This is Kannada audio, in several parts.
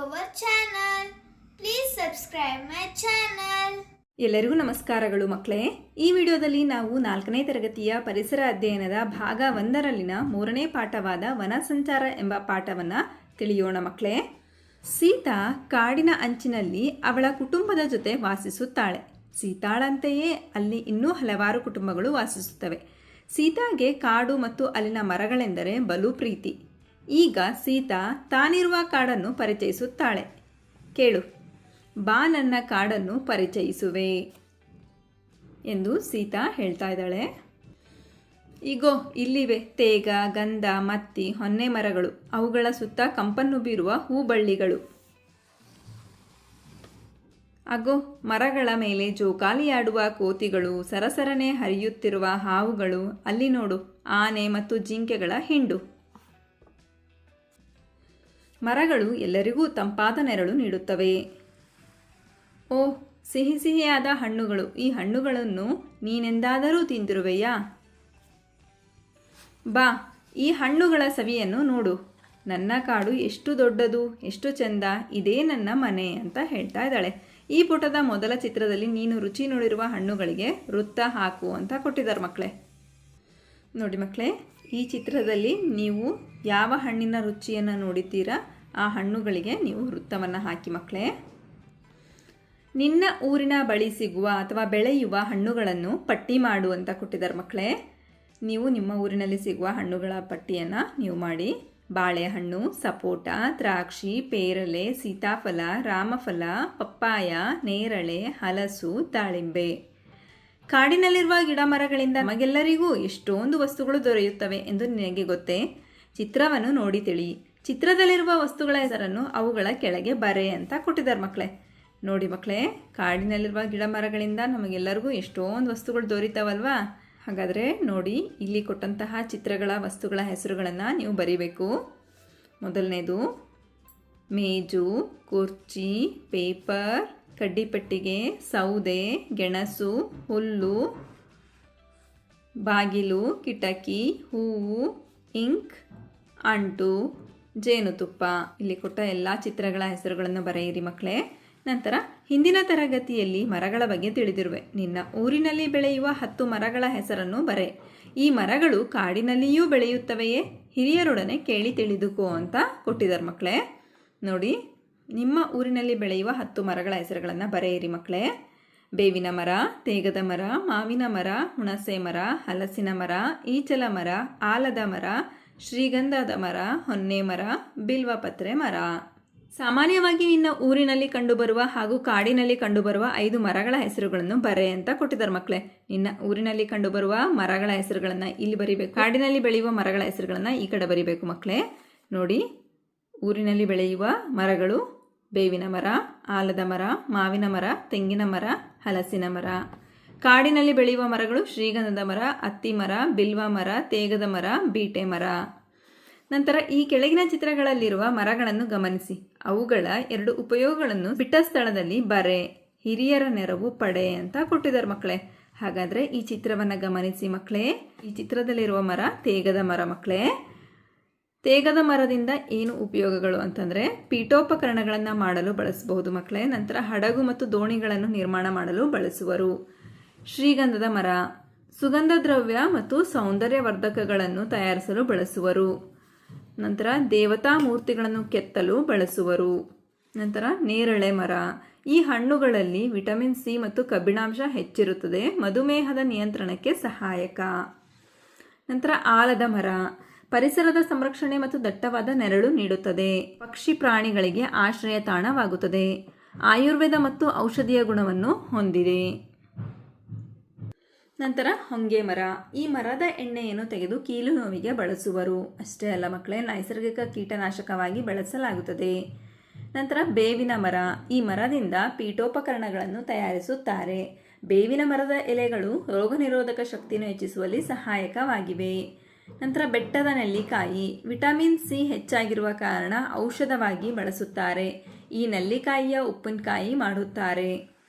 our channel. Please subscribe my channel. ಎಲ್ಲರಿಗೂ ನಮಸ್ಕಾರಗಳು ಮಕ್ಕಳೇ. ಈ ವಿಡಿಯೋದಲ್ಲಿ ನಾವು 4ನೇ ತರಗತಿಯ ಪರಿಸರ ಅಧ್ಯಯನದ ಭಾಗ 1ರಲ್ಲಿನ 3ನೇ ಪಾಠವಾದ ವನ ಸಂಚಾರ ಎಂಬ ಪಾಠವನ್ನು ತಿಳಿಯೋಣ ಮಕ್ಕಳೇ. ಸೀತಾ ಕಾಡಿನ ಅಂಚಿನಲ್ಲಿ ಅವಳ ಕುಟುಂಬದ ಜೊತೆ ವಾಸಿಸುತ್ತಾಳೆ. ಸೀತಾಳಂತೆಯೇ ಅಲ್ಲಿ ಇನ್ನೂ ಹಲವಾರು ಕುಟುಂಬಗಳು ವಾಸಿಸುತ್ತವೆ. ಸೀತಾಗೆ ಕಾಡು ಮತ್ತು ಅಲ್ಲಿನ ಮರಗಳೆಂದರೆ ಬಲು ಪ್ರೀತಿ. ಈಗ ಸೀತಾ ತಾನಿರುವ ಕಾಡನ್ನು ಪರಿಚಯಿಸುತ್ತಾಳೆ. ಕೇಳು. ಬಾ ನನ್ನ ಕಾಡನ್ನು ಪರಿಚಯಿಸುವೆ ಎಂದು ಸೀತಾ ಹೇಳ್ತಾ ಇದ್ದಾಳೆ. ಈಗೋ ಇಲ್ಲಿವೆ ತೇಗ, ಗಂಧ, ಮತ್ತಿ, ಹೊನ್ನೆ ಮರಗಳು. ಅವುಗಳ ಸುತ್ತ ಕಂಪನ್ನು ಬೀರುವ ಹೂಬಳ್ಳಿಗಳು. ಅಗೋ ಮರಗಳ ಮೇಲೆ ಜೋಕಾಲಿಯಾಡುವ ಕೋತಿಗಳು, ಸರಸರನೆ ಹರಿಯುತ್ತಿರುವ ಹಾವುಗಳು. ಅಲ್ಲಿ ನೋಡು ಆನೆ ಮತ್ತು ಜಿಂಕೆಗಳ ಹಿಂಡು. ಮರಗಳು ಎಲ್ಲರಿಗೂ ತಂಪಾದ ನೆರಳು ನೀಡುತ್ತವೆ. ಓ ಸಿಹಿ ಸಿಹಿಯಾದ ಹಣ್ಣುಗಳು. ಈ ಹಣ್ಣುಗಳನ್ನು ನೀನೆಂದಾದರೂ ತಿಂದಿರುವೆಯಾ? ಬಾ ಈ ಹಣ್ಣುಗಳ ಸವಿಯನ್ನು ನೋಡು. ನನ್ನ ಕಾಡು ಎಷ್ಟು ದೊಡ್ಡದು, ಎಷ್ಟು ಚೆಂದ. ಇದೇ ನನ್ನ ಮನೆ ಅಂತ ಹೇಳ್ತಾ ಇದ್ದಾಳೆ. ಈ ಪುಟದ ಮೊದಲ ಚಿತ್ರದಲ್ಲಿ ನೀನು ರುಚಿ ನೋಡಿರುವ ಹಣ್ಣುಗಳಿಗೆ ವೃತ್ತ ಹಾಕು ಅಂತ ಕೊಟ್ಟಿದ್ದಾರೆ ಮಕ್ಕಳೇ. ನೋಡಿ ಮಕ್ಕಳೇ, ಈ ಚಿತ್ರದಲ್ಲಿ ನೀವು ಯಾವ ಹಣ್ಣಿನ ರುಚಿಯನ್ನು ನೋಡಿದ್ದೀರಾ ಆ ಹಣ್ಣುಗಳಿಗೆ ನೀವು ವೃತ್ತವನ್ನು ಹಾಕಿ ಮಕ್ಕಳೇ. ನಿನ್ನ ಊರಿನ ಬಳಿ ಸಿಗುವ ಅಥವಾ ಬೆಳೆಯುವ ಹಣ್ಣುಗಳನ್ನು ಪಟ್ಟಿ ಮಾಡು ಅಂತ ಕೊಟ್ಟಿದ್ದಾರೆ ಮಕ್ಕಳೇ. ನೀವು ನಿಮ್ಮ ಊರಿನಲ್ಲಿ ಸಿಗುವ ಹಣ್ಣುಗಳ ಪಟ್ಟಿಯನ್ನು ನೀವು ಮಾಡಿ. ಬಾಳೆಹಣ್ಣು, ಸಪೋಟ, ದ್ರಾಕ್ಷಿ, ಪೇರಲೆ, ಸೀತಾಫಲ, ರಾಮಫಲ, ಪಪ್ಪಾಯ, ನೇರಳೆ, ಹಲಸು, ದಾಳಿಂಬೆ. ಕಾಡಿನಲ್ಲಿರುವ ಗಿಡ ಮರಗಳಿಂದ ನಮಗೆಲ್ಲರಿಗೂ ಎಷ್ಟೊಂದು ವಸ್ತುಗಳು ದೊರೆಯುತ್ತವೆ ಎಂದು ನಿನಗೆ ಗೊತ್ತೇ? ಚಿತ್ರವನ್ನು ನೋಡಿ ತಿಳಿ. ಚಿತ್ರದಲ್ಲಿರುವ ವಸ್ತುಗಳ ಹೆಸರನ್ನು ಅವುಗಳ ಕೆಳಗೆ ಬರೆ ಅಂತ ಕೊಟ್ಟಿದ್ದಾರೆ ಮಕ್ಕಳೇ. ನೋಡಿ ಮಕ್ಕಳೇ, ಕಾಡಿನಲ್ಲಿರುವ ಗಿಡ ಮರಗಳಿಂದ ನಮಗೆಲ್ಲರಿಗೂ ಎಷ್ಟೊಂದು ವಸ್ತುಗಳು ದೊರೀತಾವಲ್ವಾ? ಹಾಗಾದರೆ ನೋಡಿ, ಇಲ್ಲಿ ಕೊಟ್ಟಂತಹ ಚಿತ್ರಗಳ ವಸ್ತುಗಳ ಹೆಸರುಗಳನ್ನು ನೀವು ಬರೀಬೇಕು. ಮೊದಲನೇದು ಮೇಜು, ಕುರ್ಚಿ, ಪೇಪರ್, ಕಡ್ಡಿಪೆಟ್ಟಿಗೆ, ಸೌದೆ, ಗೆಣಸು, ಹುಲ್ಲು, ಬಾಗಿಲು, ಕಿಟಕಿ, ಹೂವು, ಇಂಕ್, ಅಂಟು, ಜೇನುತುಪ್ಪ. ಇಲ್ಲಿ ಕೊಟ್ಟ ಎಲ್ಲ ಚಿತ್ರಗಳ ಹೆಸರುಗಳನ್ನು ಬರೆಯಿರಿ ಮಕ್ಕಳೇ. ನಂತರ ಹಿಂದಿನ ತರಗತಿಯಲ್ಲಿ ಮರಗಳ ಬಗ್ಗೆ ತಿಳಿದಿರುವೆ. ನಿನ್ನ ಊರಿನಲ್ಲಿ ಬೆಳೆಯುವ 10 ಮರಗಳ ಹೆಸರನ್ನು ಬರೆ. ಈ ಮರಗಳು ಕಾಡಿನಲ್ಲಿಯೂ ಬೆಳೆಯುತ್ತವೆಯೇ? ಹಿರಿಯರೊಡನೆ ಕೇಳಿ ತಿಳಿದುಕೋ ಅಂತ ಕೊಟ್ಟಿದ್ದಾರೆ ಮಕ್ಕಳೇ. ನೋಡಿ, ನಿಮ್ಮ ಊರಿನಲ್ಲಿ ಬೆಳೆಯುವ 10 ಮರಗಳ ಹೆಸರುಗಳನ್ನು ಬರೆಯಿರಿ ಮಕ್ಕಳೇ. ಬೇವಿನ ಮರ, ತೇಗದ ಮರ, ಮಾವಿನ ಮರ, ಹುಣಸೆ ಮರ, ಹಲಸಿನ ಮರ, ಈಚಲ ಮರ, ಆಲದ ಮರ, ಶ್ರೀಗಂಧದ ಮರ, ಹೊನ್ನೆ ಮರ, ಬಿಲ್ವಪತ್ರೆ ಮರ. ಸಾಮಾನ್ಯವಾಗಿ ನಿನ್ನ ಊರಿನಲ್ಲಿ ಕಂಡುಬರುವ ಹಾಗೂ ಕಾಡಿನಲ್ಲಿ ಕಂಡುಬರುವ 5 ಮರಗಳ ಹೆಸರುಗಳನ್ನು ಬರೆ ಅಂತ ಕೊಟ್ಟಿದ್ದಾರೆ ಮಕ್ಕಳೇ. ನಿನ್ನ ಊರಿನಲ್ಲಿ ಕಂಡುಬರುವ ಮರಗಳ ಹೆಸರುಗಳನ್ನು ಇಲ್ಲಿ ಬರಿಬೇಕು. ಕಾಡಿನಲ್ಲಿ ಬೆಳೆಯುವ ಮರಗಳ ಹೆಸರುಗಳನ್ನು ಈ ಕಡೆ ಬರಿಬೇಕು ಮಕ್ಕಳೇ. ನೋಡಿ, ಊರಿನಲ್ಲಿ ಬೆಳೆಯುವ ಮರಗಳು ಬೇವಿನ ಮರ, ಆಲದ ಮರ, ಮಾವಿನ ಮರ, ತೆಂಗಿನ ಮರ, ಹಲಸಿನ ಮರ. ಕಾಡಿನಲ್ಲಿ ಬೆಳೆಯುವ ಮರಗಳು ಶ್ರೀಗಂಧದ ಮರ, ಅತ್ತಿ ಮರ, ಬಿಲ್ವ ಮರ, ತೇಗದ ಮರ, ಬೀಟೆ ಮರ. ನಂತರ ಈ ಕೆಳಗಿನ ಚಿತ್ರಗಳಲ್ಲಿರುವ ಮರಗಳನ್ನು ಗಮನಿಸಿ. ಅವುಗಳ 2 ಉಪಯೋಗಗಳನ್ನು ಬಿಟ್ಟ ಸ್ಥಳದಲ್ಲಿ ಬರೆ. ಹಿರಿಯರ ನೆರವು ಪಡೆ ಅಂತ ಕೊಟ್ಟಿದ್ದಾರೆ ಮಕ್ಕಳೇ. ಹಾಗಾದರೆ ಈ ಚಿತ್ರವನ್ನು ಗಮನಿಸಿ ಮಕ್ಕಳೇ. ಈ ಚಿತ್ರದಲ್ಲಿರುವ ಮರ ತೇಗದ ಮರ ಮಕ್ಕಳೇ. ತೇಗದ ಮರದಿಂದ ಏನು ಉಪಯೋಗಗಳು ಅಂತಂದರೆ ಪೀಠೋಪಕರಣಗಳನ್ನು ಮಾಡಲು ಬಳಸಬಹುದು ಮಕ್ಕಳೇ. ನಂತರ ಹಡಗು ಮತ್ತು ದೋಣಿಗಳನ್ನು ನಿರ್ಮಾಣ ಮಾಡಲು ಬಳಸುವರು. ಶ್ರೀಗಂಧದ ಮರ ಸುಗಂಧ ದ್ರವ್ಯ ಮತ್ತು ಸೌಂದರ್ಯವರ್ಧಕಗಳನ್ನು ತಯಾರಿಸಲು ಬಳಸುವರು. ನಂತರ ದೇವತಾ ಮೂರ್ತಿಗಳನ್ನು ಕೆತ್ತಲು ಬಳಸುವರು. ನಂತರ ನೇರಳೆ ಮರ. ಈ ಹಣ್ಣುಗಳಲ್ಲಿ ವಿಟಮಿನ್ ಸಿ ಮತ್ತು ಕಬ್ಬಿಣಾಂಶ ಹೆಚ್ಚಿರುತ್ತದೆ. ಮಧುಮೇಹದ ನಿಯಂತ್ರಣಕ್ಕೆ ಸಹಾಯಕ. ನಂತರ ಆಲದ ಮರ ಪರಿಸರದ ಸಂರಕ್ಷಣೆ ಮತ್ತು ದಟ್ಟವಾದ ನೆರಳು ನೀಡುತ್ತದೆ. ಪಕ್ಷಿ ಪ್ರಾಣಿಗಳಿಗೆ ಆಶ್ರಯ ತಾಣವಾಗುತ್ತದೆ. ಆಯುರ್ವೇದ ಮತ್ತು ಔಷಧೀಯ ಗುಣವನ್ನು ಹೊಂದಿದೆ. ನಂತರ ಹೊಂಗೆ ಮರ. ಈ ಮರದ ಎಣ್ಣೆಯನ್ನು ತೆಗೆದು ಕೀಲು ನೋವಿಗೆ ಬಳಸುವರು. ಅಷ್ಟೇ ಅಲ್ಲ ಮಕ್ಕಳೇ, ನೈಸರ್ಗಿಕ ಕೀಟನಾಶಕವಾಗಿ ಬಳಸಲಾಗುತ್ತದೆ. ನಂತರ ಬೇವಿನ ಮರ. ಈ ಮರದಿಂದ ಪೀಠೋಪಕರಣಗಳನ್ನು ತಯಾರಿಸುತ್ತಾರೆ. ಬೇವಿನ ಮರದ ಎಲೆಗಳು ರೋಗ ನಿರೋಧಕ ಶಕ್ತಿಯನ್ನು ಹೆಚ್ಚಿಸುವಲ್ಲಿ ಸಹಾಯಕವಾಗಿವೆ. ನಂತರ ಬೆಟ್ಟದ ನೆಲ್ಲಿಕಾಯಿ. ವಿಟಮಿನ್ ಸಿ ಹೆಚ್ಚಾಗಿರುವ ಕಾರಣ ಔಷಧವಾಗಿ ಬಳಸುತ್ತಾರೆ. ಈ ನೆಲ್ಲಿಕಾಯಿಯ ಉಪ್ಪಿನಕಾಯಿ ಮಾಡುತ್ತಾರೆ.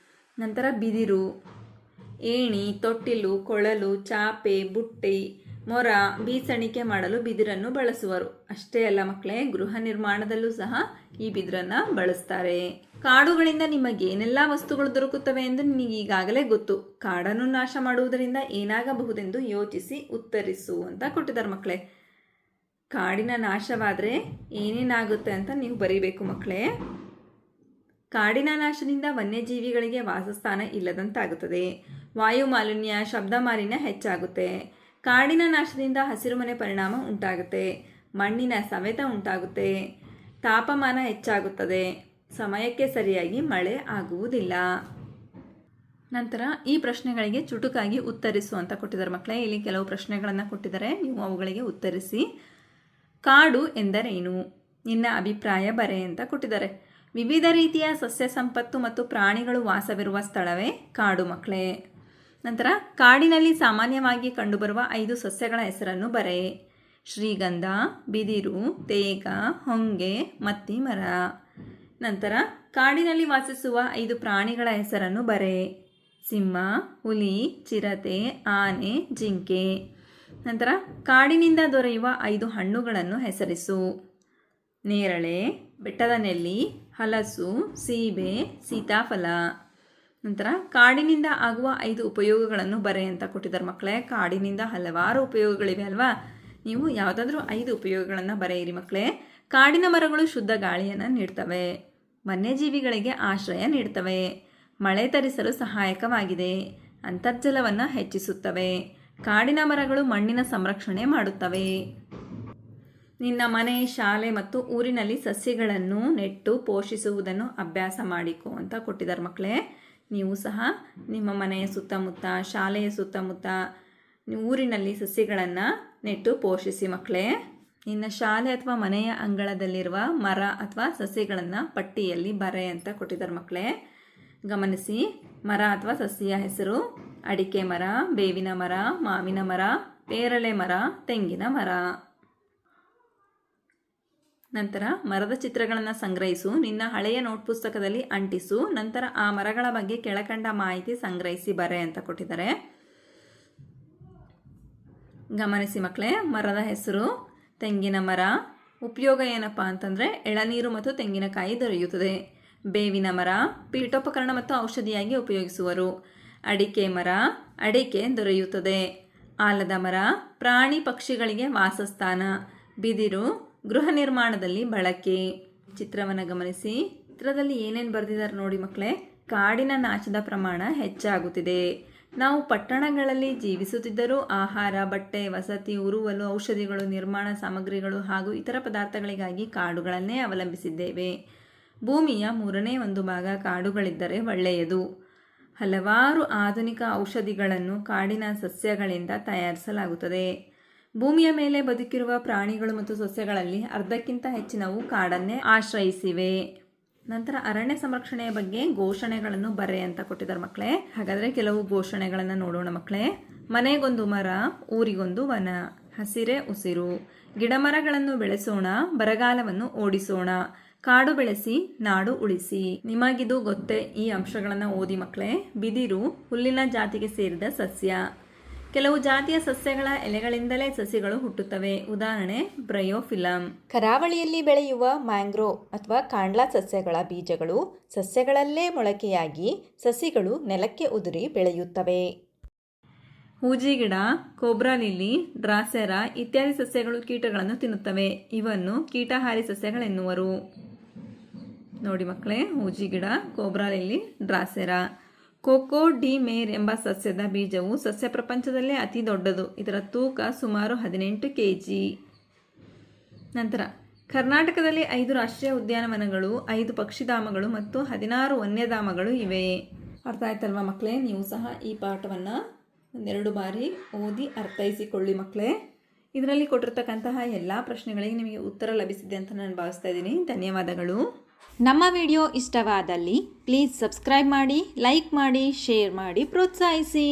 ನಂತರ ಬಿದಿರು. ಏಣಿ, ತೊಟ್ಟಿಲು, ಕೊಳಲು, ಚಾಪೆ, ಬುಟ್ಟಿ ಮೊರ ಬೀಸಣಿಕೆ ಮಾಡಲು ಬಿದಿರನ್ನು ಬಳಸುವರು. ಅಷ್ಟೇ ಅಲ್ಲ ಮಕ್ಕಳೇ, ಗೃಹ ನಿರ್ಮಾಣದಲ್ಲೂ ಸಹ ಈ ಬಿದಿರನ್ನು ಬಳಸ್ತಾರೆ. ಕಾಡುಗಳಿಂದ ನಿಮಗೇನೆಲ್ಲ ವಸ್ತುಗಳು ದೊರಕುತ್ತವೆ ಎಂದು ನಿನಗೆ ಈಗಾಗಲೇ ಗೊತ್ತು. ಕಾಡನ್ನು ನಾಶ ಮಾಡುವುದರಿಂದ ಏನಾಗಬಹುದೆಂದು ಯೋಚಿಸಿ ಉತ್ತರಿಸು ಅಂತ ಕೊಟ್ಟಿದ್ದಾರೆ ಮಕ್ಕಳೇ. ಕಾಡಿನ ನಾಶವಾದರೆ ಏನೇನಾಗುತ್ತೆ ಅಂತ ನೀವು ಬರೀಬೇಕು ಮಕ್ಕಳೇ. ಕಾಡಿನ ನಾಶದಿಂದ ವನ್ಯಜೀವಿಗಳಿಗೆ ವಾಸಸ್ಥಾನ ಇಲ್ಲದಂತಾಗುತ್ತದೆ. ವಾಯು ಮಾಲಿನ್ಯ, ಶಬ್ದ ಮಾಲಿನ್ಯ ಹೆಚ್ಚಾಗುತ್ತೆ. ಕಾಡಿನ ನಾಶದಿಂದ ಹಸಿರುಮನೆ ಪರಿಣಾಮ ಉಂಟಾಗುತ್ತೆ. ಮಣ್ಣಿನ ಸವೆತ ಉಂಟಾಗುತ್ತೆ. ತಾಪಮಾನ ಹೆಚ್ಚಾಗುತ್ತದೆ. ಸಮಯಕ್ಕೆ ಸರಿಯಾಗಿ ಮಳೆ ಆಗುವುದಿಲ್ಲ. ನಂತರ ಈ ಪ್ರಶ್ನೆಗಳಿಗೆ ಚುಟುಕಾಗಿ ಉತ್ತರಿಸು ಅಂತ ಕೊಟ್ಟಿದ್ದಾರೆ ಮಕ್ಕಳೇ. ಇಲ್ಲಿ ಕೆಲವು ಪ್ರಶ್ನೆಗಳನ್ನು ಕೊಟ್ಟಿದ್ದಾರೆ, ನೀವು ಅವುಗಳಿಗೆ ಉತ್ತರಿಸಿ. ಕಾಡು ಎಂದರೇನು? ನಿನ್ನ ಅಭಿಪ್ರಾಯ ಬರೆ ಅಂತ ಕೊಟ್ಟಿದ್ದಾರೆ. ವಿವಿಧ ರೀತಿಯ ಸಸ್ಯ ಸಂಪತ್ತು ಮತ್ತು ಪ್ರಾಣಿಗಳು ವಾಸವಿರುವ ಸ್ಥಳವೇ ಕಾಡು ಮಕ್ಕಳೇ. ನಂತರ ಕಾಡಿನಲ್ಲಿ ಸಾಮಾನ್ಯವಾಗಿ ಕಂಡುಬರುವ 5 ಸಸ್ಯಗಳ ಹೆಸರನ್ನು ಬರೆ. ಶ್ರೀಗಂಧ, ಬಿದಿರು, ತೇಗ, ಹೊಂಗೆ, ಮತ್ತಿ ಮರ. ನಂತರ ಕಾಡಿನಲ್ಲಿ ವಾಸಿಸುವ 5 ಪ್ರಾಣಿಗಳ ಹೆಸರನ್ನು ಬರೆ. ಸಿಂಹ, ಹುಲಿ, ಚಿರತೆ, ಆನೆ, ಜಿಂಕೆ. ನಂತರ ಕಾಡಿನಿಂದ ದೊರೆಯುವ 5 ಹಣ್ಣುಗಳನ್ನು ಹೆಸರಿಸು. ನೇರಳೆ, ಬೆಟ್ಟದ ನೆಲ್ಲಿ, ಹಲಸು, ಸೀಬೆ, ಸೀತಾಫಲ. ನಂತರ ಕಾಡಿನಿಂದ ಆಗುವ 5 ಉಪಯೋಗಗಳನ್ನು ಬರೆ ಅಂತ ಕೊಟ್ಟಿದ್ದಾರೆ ಮಕ್ಕಳೇ. ಕಾಡಿನಿಂದ ಹಲವಾರು ಉಪಯೋಗಗಳಿವೆ ಅಲ್ವಾ, ನೀವು ಯಾವುದಾದ್ರೂ 5 ಉಪಯೋಗಗಳನ್ನು ಬರೆಯಿರಿ ಮಕ್ಕಳೇ. ಕಾಡಿನ ಮರಗಳು ಶುದ್ಧ ಗಾಳಿಯನ್ನು ನೀಡ್ತವೆ. ವನ್ಯಜೀವಿಗಳಿಗೆ ಆಶ್ರಯ ನೀಡ್ತವೆ. ಮಳೆ ತರಿಸಲು ಸಹಾಯಕವಾಗಿದೆ. ಅಂತರ್ಜಲವನ್ನು ಹೆಚ್ಚಿಸುತ್ತವೆ. ಕಾಡಿನ ಮರಗಳು ಮಣ್ಣಿನ ಸಂರಕ್ಷಣೆ ಮಾಡುತ್ತವೆ. ನಿನ್ನ ಮನೆ, ಶಾಲೆ ಮತ್ತು ಊರಿನಲ್ಲಿ ಸಸ್ಯಗಳನ್ನು ನೆಟ್ಟು ಪೋಷಿಸುವುದನ್ನು ಅಭ್ಯಾಸ ಮಾಡಿಕೊ ಅಂತ ಕೊಟ್ಟಿದ್ದಾರೆ ಮಕ್ಕಳೇ. ನೀವು ಸಹ ನಿಮ್ಮ ಮನೆಯ ಸುತ್ತಮುತ್ತ, ಶಾಲೆಯ ಸುತ್ತಮುತ್ತ, ಊರಿನಲ್ಲಿ ಸಸ್ಯಗಳನ್ನು ನೆಟ್ಟು ಪೋಷಿಸಿ ಮಕ್ಕಳೇ. ನಿನ್ನ ಶಾಲೆ ಅಥವಾ ಮನೆಯ ಅಂಗಳದಲ್ಲಿರುವ ಮರ ಅಥವಾ ಸಸ್ಯಗಳನ್ನು ಪಟ್ಟಿಯಲ್ಲಿ ಬರೆ ಅಂತ ಕೊಟ್ಟಿದ್ದಾರೆ ಮಕ್ಕಳೇ. ಗಮನಿಸಿ, ಮರ ಅಥವಾ ಸಸ್ಯ ಹೆಸರು ಅಡಿಕೆ ಮರ, ಬೇವಿನ ಮರ, ಮಾವಿನ ಮರ, ಪೇರಳೆ ಮರ, ತೆಂಗಿನ ಮರ. ನಂತರ ಮರದ ಚಿತ್ರಗಳನ್ನು ಸಂಗ್ರಹಿಸು. ನಿನ್ನ ಹಳೆಯ ನೋಟ್ ಪುಸ್ತಕದಲ್ಲಿ ಅಂಟಿಸು. ನಂತರ ಆ ಮರಗಳ ಬಗ್ಗೆ ಕೆಳಕಂಡ ಮಾಹಿತಿ ಸಂಗ್ರಹಿಸಿ ಬರೆ ಅಂತ ಕೊಟ್ಟಿದ್ದಾರೆ. ಗಮನಿಸಿ ಮಕ್ಕಳೇ, ಮರದ ಹೆಸರು ತೆಂಗಿನ ಮರ. ಉಪಯೋಗ ಏನಪ್ಪ ಅಂತಂದರೆ ಎಳನೀರು ಮತ್ತು ತೆಂಗಿನಕಾಯಿ ದೊರೆಯುತ್ತದೆ. ಬೇವಿನ ಮರ ಪೀಠೋಪಕರಣ ಮತ್ತು ಔಷಧಿಯಾಗಿ ಉಪಯೋಗಿಸುವರು. ಅಡಿಕೆ ಮರ, ಅಡಿಕೆ ದೊರೆಯುತ್ತದೆ. ಆಲದ ಮರ ಪ್ರಾಣಿ ಪಕ್ಷಿಗಳಿಗೆ ವಾಸಸ್ಥಾನ. ಬಿದಿರು ಗೃಹ ನಿರ್ಮಾಣದಲ್ಲಿ ಬಳಕೆ. ಚಿತ್ರವನ್ನು ಗಮನಿಸಿ. ಚಿತ್ರದಲ್ಲಿ ಏನೇನು ಬರೆದಿದ್ದಾರೆ ನೋಡಿ ಮಕ್ಕಳೇ. ಕಾಡಿನ ನಾಶದ ಪ್ರಮಾಣ ಹೆಚ್ಚಾಗುತ್ತಿದೆ. ನಾವು ಪಟ್ಟಣಗಳಲ್ಲಿ ಜೀವಿಸುತ್ತಿದ್ದರೂ ಆಹಾರ, ಬಟ್ಟೆ, ವಸತಿ, ಉರುವಲು, ಔಷಧಿಗಳು, ನಿರ್ಮಾಣ ಸಾಮಗ್ರಿಗಳು ಹಾಗೂ ಇತರ ಪದಾರ್ಥಗಳಿಗಾಗಿ ಕಾಡುಗಳನ್ನೇ ಅವಲಂಬಿಸಿದ್ದೇವೆ. ಭೂಮಿಯ 1/3 ಭಾಗ ಕಾಡುಗಳಿದ್ದರೆ ಒಳ್ಳೆಯದು. ಹಲವಾರು ಆಧುನಿಕ ಔಷಧಿಗಳನ್ನು ಕಾಡಿನ ಸಸ್ಯಗಳಿಂದ ತಯಾರಿಸಲಾಗುತ್ತದೆ. ಭೂಮಿಯ ಮೇಲೆ ಬದುಕಿರುವ ಪ್ರಾಣಿಗಳು ಮತ್ತು ಸಸ್ಯಗಳಲ್ಲಿ ಅರ್ಧಕ್ಕಿಂತ ಹೆಚ್ಚಿನವು ಕಾಡನ್ನೇ ಆಶ್ರಯಿಸಿವೆ. ನಂತರ ಅರಣ್ಯ ಸಂರಕ್ಷಣೆಯ ಬಗ್ಗೆ ಘೋಷಣೆಗಳನ್ನು ಬರೆ ಅಂತ ಕೊಟ್ಟಿದ್ದಾರೆ ಮಕ್ಕಳೇ. ಹಾಗಾದರೆ ಕೆಲವು ಘೋಷಣೆಗಳನ್ನು ನೋಡೋಣ ಮಕ್ಕಳೇ. ಮನೆಗೊಂದು ಮರ, ಊರಿಗೊಂದು ವನ. ಹಸಿರೇ ಉಸಿರು. ಗಿಡಮರಗಳನ್ನು ಬೆಳೆಸೋಣ, ಬರಗಾಲವನ್ನು ಓಡಿಸೋಣ. ಕಾಡು ಬೆಳೆಸಿ, ನಾಡು ಉಳಿಸಿ. ನಿಮಗಿದು ಗೊತ್ತೇ, ಈ ಅಂಶಗಳನ್ನು ಓದಿ ಮಕ್ಕಳೇ. ಬಿದಿರು ಹುಲ್ಲಿನ ಜಾತಿಗೆ ಸೇರಿದ ಸಸ್ಯ. ಕೆಲವು ಜಾತಿಯ ಸಸ್ಯಗಳ ಎಲೆಗಳಿಂದಲೇ ಸಸಿಗಳು ಹುಟ್ಟುತ್ತವೆ. ಉದಾಹರಣೆ ಬ್ರಯೋಫಿಲಮ್. ಕರಾವಳಿಯಲ್ಲಿ ಬೆಳೆಯುವ ಮ್ಯಾಂಗ್ರೋವ್ ಅಥವಾ ಕಾಂಡ್ಲಾ ಸಸ್ಯಗಳ ಬೀಜಗಳು ಸಸ್ಯಗಳಲ್ಲೇ ಮೊಳಕೆಯಾಗಿ ಸಸಿಗಳು ನೆಲಕ್ಕೆ ಉದುರಿ ಬೆಳೆಯುತ್ತವೆ. ಹೂಜಿ ಗಿಡ, ಕೋಬ್ರಾ ಲಿಲ್ಲಿ, ಡ್ರಾಸೆರಾ ಇತ್ಯಾದಿ ಸಸ್ಯಗಳು ಕೀಟಗಳನ್ನು ತಿನ್ನುತ್ತವೆ. ಇವನ್ನು ಕೀಟಹಾರಿ ಸಸ್ಯಗಳೆನ್ನುವರು. ನೋಡಿ ಮಕ್ಕಳೇ, ಹೂಜಿ ಗಿಡ, ಕೋಬ್ರಾ ಲಿಲ್ಲಿ, ಡ್ರಾಸೆರಾ. ಕೋಕೋ ಡಿ ಮೇರ್ ಎಂಬ ಸಸ್ಯದ ಬೀಜವು ಸಸ್ಯ ಪ್ರಪಂಚದಲ್ಲೇ ಅತಿ ದೊಡ್ಡದು. ಇದರ ತೂಕ ಸುಮಾರು 18 kg. ನಂತರ ಕರ್ನಾಟಕದಲ್ಲಿ 5 ರಾಷ್ಟ್ರೀಯ ಉದ್ಯಾನವನಗಳು, 5 ಪಕ್ಷಿಧಾಮಗಳು ಮತ್ತು 16 ವನ್ಯಧಾಮಗಳು ಇವೆ. ಅರ್ಥ ಆಯ್ತಲ್ವಾ ಮಕ್ಕಳೇ? ನೀವು ಸಹ ಈ ಪಾಠವನ್ನು 2 ಬಾರಿ ಓದಿ ಅರ್ಥೈಸಿಕೊಳ್ಳಿ ಮಕ್ಕಳೇ. ಇದರಲ್ಲಿ ಕೊಟ್ಟಿರ್ತಕ್ಕಂತಹ ಎಲ್ಲ ಪ್ರಶ್ನೆಗಳಿಗೆ ನಿಮಗೆ ಉತ್ತರ ಲಭಿಸಿದೆ ಅಂತ ನಾನು ಭಾವಿಸ್ತಾ ಇದ್ದೀನಿ. ಧನ್ಯವಾದಗಳು. ನಮ್ಮ ವಿಡಿಯೋ ಇಷ್ಟವಾದಲ್ಲಿ ಪ್ಲೀಸ್ ಸಬ್ಸ್ಕ್ರೈಬ್ ಮಾಡಿ, ಲೈಕ್ ಮಾಡಿ, ಶೇರ್ ಮಾಡಿ, ಪ್ರೋತ್ಸಾಹಿಸಿ.